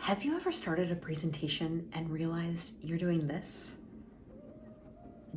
Have you ever started a presentation and realized you're doing this?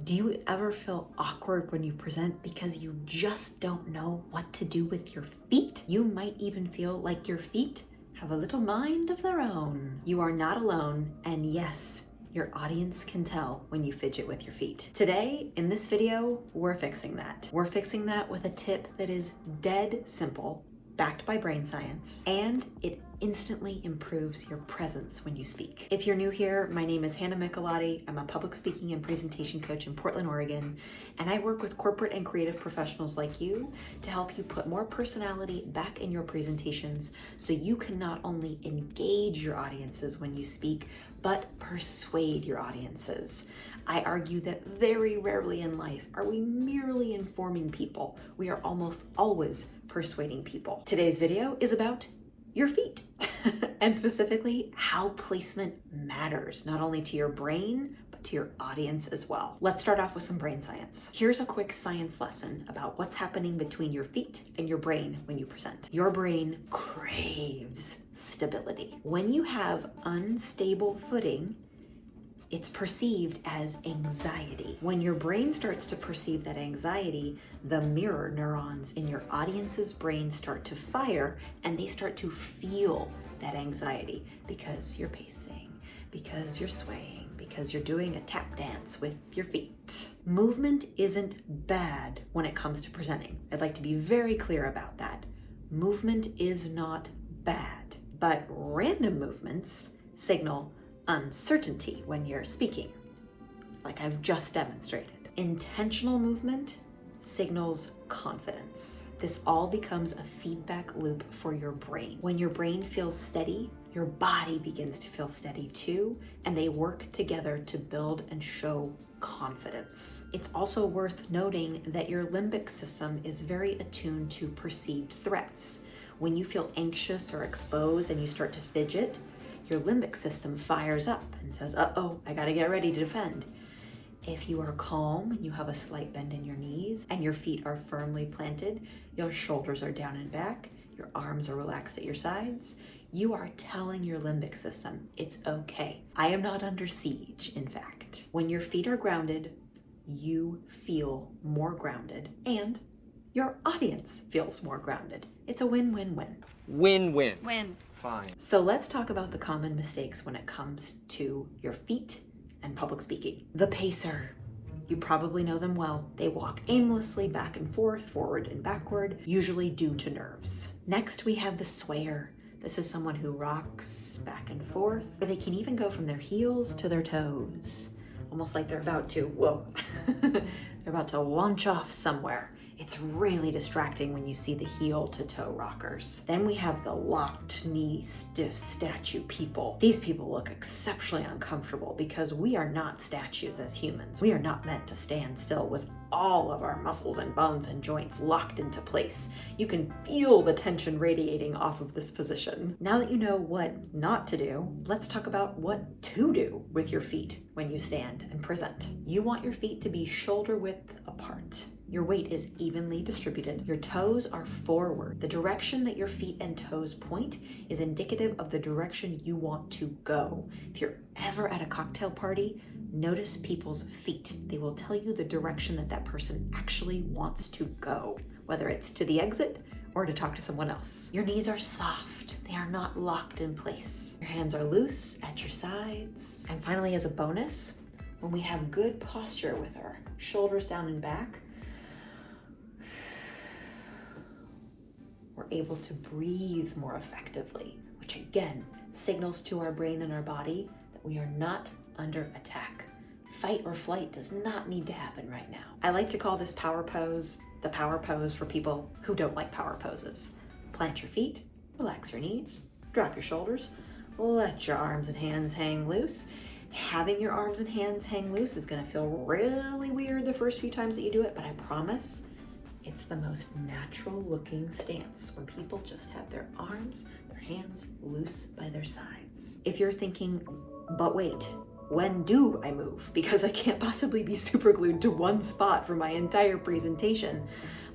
Do you ever feel awkward when you present because you just don't know what to do with your feet? You might even feel like your feet have a little mind of their own. You are not alone, and yes, your audience can tell when you fidget with your feet. Today, in this video, we're fixing that. We're fixing that with a tip that is dead simple, backed by brain science, and it instantly improves your presence when you speak. If you're new here, my name is Hannah Michelotti. I'm a public speaking and presentation coach in Portland, Oregon, and I work with corporate and creative professionals like you to help you put more personality back in your presentations so you can not only engage your audiences when you speak, but persuade your audiences. I argue that very rarely in life are we merely informing people. We are almost always persuading people. Today's video is about your feet and specifically how placement matters, not only to your brain, but to your audience as well. Let's start off with some brain science. Here's a quick science lesson about what's happening between your feet and your brain when you present. Your brain craves stability. When you have unstable footing, it's perceived as anxiety. When your brain starts to perceive that anxiety, the mirror neurons in your audience's brain start to fire and they start to feel that anxiety because you're pacing, because you're swaying, because you're doing a tap dance with your feet. Movement isn't bad when it comes to presenting. I'd like to be very clear about that. Movement is not bad, but random movements signal uncertainty when you're speaking, like I've just demonstrated. Intentional movement signals confidence. This all becomes a feedback loop for your brain. When your brain feels steady, your body begins to feel steady too, and they work together to build and show confidence. It's also worth noting that your limbic system is very attuned to perceived threats. When you feel anxious or exposed and you start to fidget, your limbic system fires up and says, uh-oh, I gotta get ready to defend. If you are calm and you have a slight bend in your knees and your feet are firmly planted, your shoulders are down and back, your arms are relaxed at your sides, you are telling your limbic system, it's okay. I am not under siege, in fact. When your feet are grounded, you feel more grounded and your audience feels more grounded. It's a win-win-win. Win-win. Win. Fine. So let's talk about the common mistakes when it comes to your feet and public speaking. The pacer. You probably know them well. They walk aimlessly back and forth, forward and backward, usually due to nerves. Next, we have the swayer. This is someone who rocks back and forth, or they can even go from their heels to their toes, almost like they're about to, they're about to launch off somewhere. It's really distracting when you see the heel to toe rockers. Then we have the locked knee, stiff statue people. These people look exceptionally uncomfortable because we are not statues as humans. We are not meant to stand still with all of our muscles and bones and joints locked into place. You can feel the tension radiating off of this position. Now that you know what not to do, let's talk about what to do with your feet when you stand and present. You want your feet to be shoulder width apart. Your weight is evenly distributed. Your toes are forward. The direction that your feet and toes point is indicative of the direction you want to go. If you're ever at a cocktail party, notice people's feet. They will tell you the direction that that person actually wants to go, whether it's to the exit or to talk to someone else. Your knees are soft. They are not locked in place. Your hands are loose at your sides. And finally, as a bonus, when we have good posture with our shoulders down and back, we're able to breathe more effectively, which again signals to our brain and our body that we are not under attack. Fight or flight does not need to happen right now. I like to call this power pose the power pose for people who don't like power poses. Plant your feet, relax your knees, drop your shoulders, let your arms and hands hang loose. Having your arms and hands hang loose is gonna feel really weird the first few times that you do it, but I promise it's the most natural looking stance when people just have their arms, their hands loose by their sides. If you're thinking, but wait, when do I move? Because I can't possibly be super glued to one spot for my entire presentation.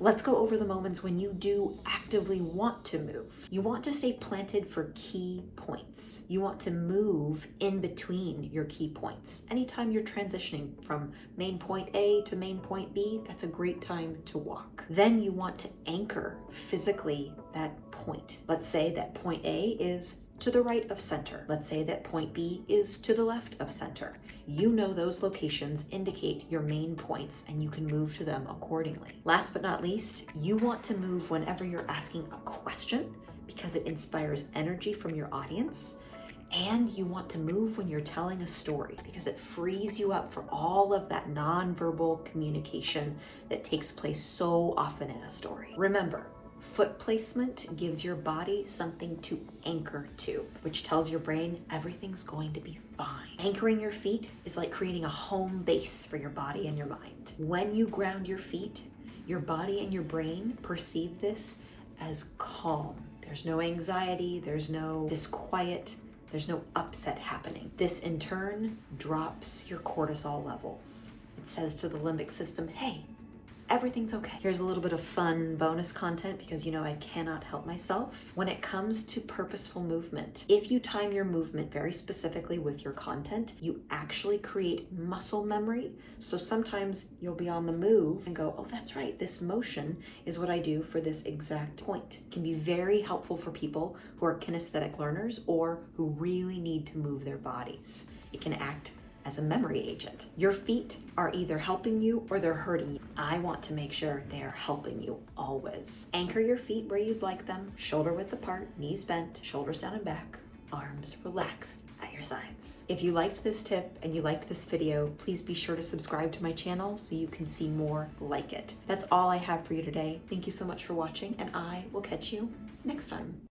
Let's go over the moments when you do actively want to move. You want to stay planted for key points. You want to move in between your key points. Anytime you're transitioning from main point A to main point B, that's a great time to walk. Then you want to anchor physically that point. Let's say that point A is to the right of center. Let's say that point B is to the left of center. You know those locations indicate your main points and you can move to them accordingly. Last but not least, you want to move whenever you're asking a question because it inspires energy from your audience. And you want to move when you're telling a story because it frees you up for all of that nonverbal communication that takes place so often in a story. Remember, foot placement gives your body something to anchor to, which tells your brain everything's going to be fine. Anchoring your feet is like creating a home base for your body and your mind. When you ground your feet, your body and your brain perceive this as calm. There's no anxiety, there's no disquiet, there's no upset happening. This in turn drops your cortisol levels. It says to the limbic system, hey, everything's okay. Here's a little bit of fun bonus content because you know I cannot help myself. When it comes to purposeful movement, if you time your movement very specifically with your content, you actually create muscle memory. So sometimes you'll be on the move and go, oh, that's right, this motion is what I do for this exact point. It can be very helpful for people who are kinesthetic learners or who really need to move their bodies. It can act as a memory agent. Your feet are either helping you or they're hurting you. I want to make sure they are helping you always. Anchor your feet where you'd like them, shoulder width apart, knees bent, shoulders down and back, arms relaxed at your sides. If you liked this tip and you liked this video, please be sure to subscribe to my channel so you can see more like it. That's all I have for you today. Thank you so much for watching and I will catch you next time.